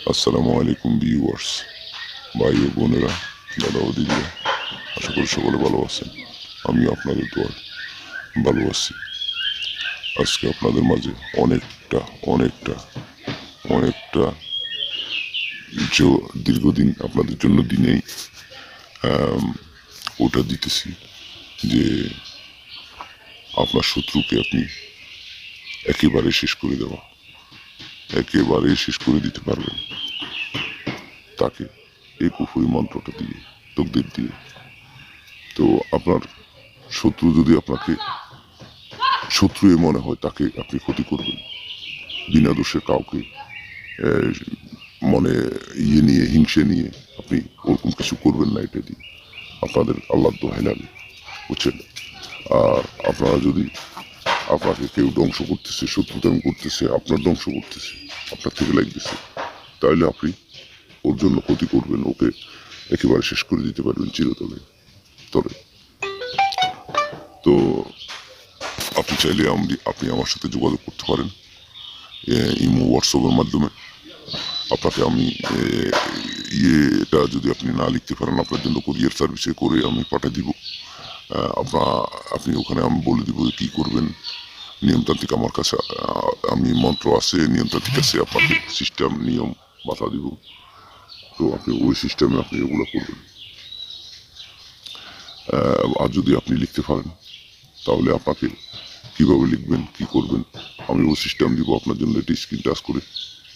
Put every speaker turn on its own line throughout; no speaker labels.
আসসালামু আলাইকুম ভিউয়ার্স, ভাই ও বোনেরা, দাদা ও দিদিরা, আশা করি সকলে ভালো আছেন। আমি আপনাদের দোয়ায় ভালো আছি। আজকে আপনাদের মাঝে অনেকটা অনেকটা অনেকটা দীর্ঘদিন আপনাদের জন্য দিনেই ওটা দিতেছি যে আপনার শত্রুকে আপনি একেবারে শেষ করে দেওয়া, একেবারে শেষ করে দিতে পারবেন তাকে এই কুফরি মন্ত্রটা দিয়ে, তকদির দিয়ে। তো আপনার শত্রু যদি আপনাকে শত্রু মনে হয়, তাকে আপনি ক্ষতি করবেন বিনা দোষে। কাউকে আহ, মনে নিয়ে, হিংসে নিয়ে আপনি ওরকম কিছু করবেন না। এটা দিয়ে আপনাদের আল্লাহ দোহাই লাগে, বুঝছেন? আর আপনারা যদি, আপনাকে কেউ ধ্বংস করতেছে, শত্রুতাম করতেছে, আপনার ধ্বংস করতেছে, আপনার থেকে লাগতেছে, তাহলে আপনি ওর জন্য ক্ষতি করবেন, ওকে একেবারে শেষ করে দিতে পারবেন চিরতরে তবে। তো আপনি চাইলে আপনি আমার সাথে যোগাযোগ করতে পারেন ইমো, হোয়াটসঅ্যাপের মাধ্যমে। আপনাকে আমি এটা যদি আপনি না লিখতে পারেন, আপনার জন্য কুরিয়ার সার্ভিসে করে আমি পাঠিয়ে দিব। আপনি ওখানে আমি বলে দিব কী করবেন। নিয়মতান্ত্রিক আমার কাছে আমি মন্ত্র আছে, নিয়মতান্ত্রিক আছে, আপনাকে সিস্টেম নিয়ম বাতা দিব। তো আপনি ওই সিস্টেমে আপনি এগুলো করবেন। আর যদি আপনি লিখতে পারেন, তাহলে আপনাকে কীভাবে লিখবেন, কি করবেন, আমি ওই সিস্টেম দিব আপনার জন্য। এটি স্ক্রিন টাচ করে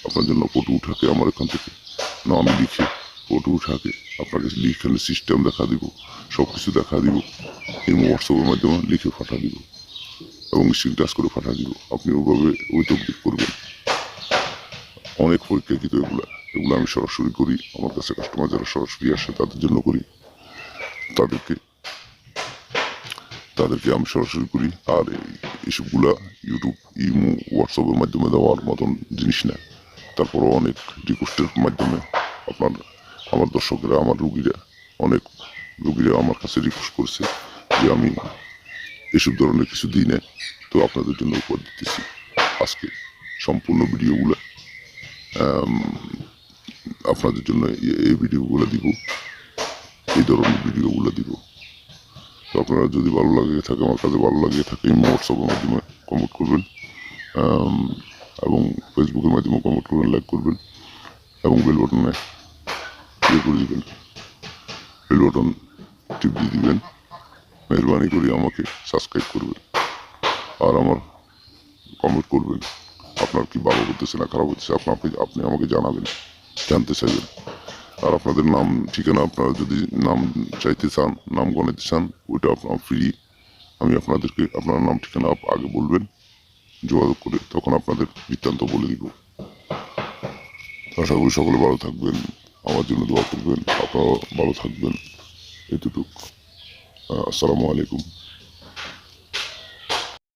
আপনার জন্য ফটো উঠাকে আমার এখান থেকে, না আমি লিখে ফটো উঠাকে আপনাকে লিখানে সিস্টেম দেখা দিব, সব কিছু দেখা দিব। এই হোয়াটসঅ্যাপের মাধ্যমে লিখে পাঠা দিব এবং স্ক্রিন টাচ করে পাঠা দিব। আপনি ওইভাবে ওই তকদিক করবেন। অনেক পরীক্ষা কিন্তু এগুলো আমি সরাসরি করি। আমার কাছে কাস্টমার যারা সরাসরি আসে তাদের জন্য করি, তাদেরকে তাদেরকে আমি সরাসরি করি। আর এইসবগুলা ইউটিউব, ইমো, হোয়াটসঅ্যাপের মাধ্যমে দেওয়ার মতন জিনিস না। তারপরও অনেক রিকোয়েস্টের মাধ্যমে আমার দর্শকেরা, আমার অনেক রুগীরা আমার কাছে রিকোয়েস্ট করেছে যে আমি এসব ধরনের কিছু দিই না। তো আপনাদের জন্য উপহার দিতেছি আজকে সম্পূর্ণ ভিডিওগুলো। আপনাদের জন্য এই ভিডিওগুলো দিব, এই ধরনের ভিডিওগুলো দিব। তো আপনারা যদি ভালো লাগে থাকে, আমার কাছে ভালো লাগে থাকে, হোয়াটসঅ্যাপের মাধ্যমে কমেন্ট করবেন এবং ফেসবুকের মাধ্যমে কমেন্ট করবেন, লাইক করবেন এবং বেল বাটনে করে দিবেন। বেল বাটন টিপ দিয়ে দিবেন। মেহরবানি করে আমাকে সাবস্ক্রাইব করবেন আর আমার কমেন্ট করবেন। আপনার কি ভালো হতেছে না খারাপ হচ্ছে, আপনি আমাকে জানাবেন, জানতে চাইবেন। আর আপনাদের নাম ঠিকানা, আপনারা যদি নাম চাইতে চান, নাম গণাতে চান, ওইটা আপনার ফ্রি। আমি আপনাদেরকে আপনার নাম ঠিকানা আগে বলবেন যোগাযোগ করে, তখন আপনাদের বৃত্তান্ত বলে দিব। আশা করি সকলে ভালো থাকবেন, আমার জন্য দোয়া করবেন, আপনারাও ভালো থাকবেন। এতটুকু। আসসালামু আলাইকুম।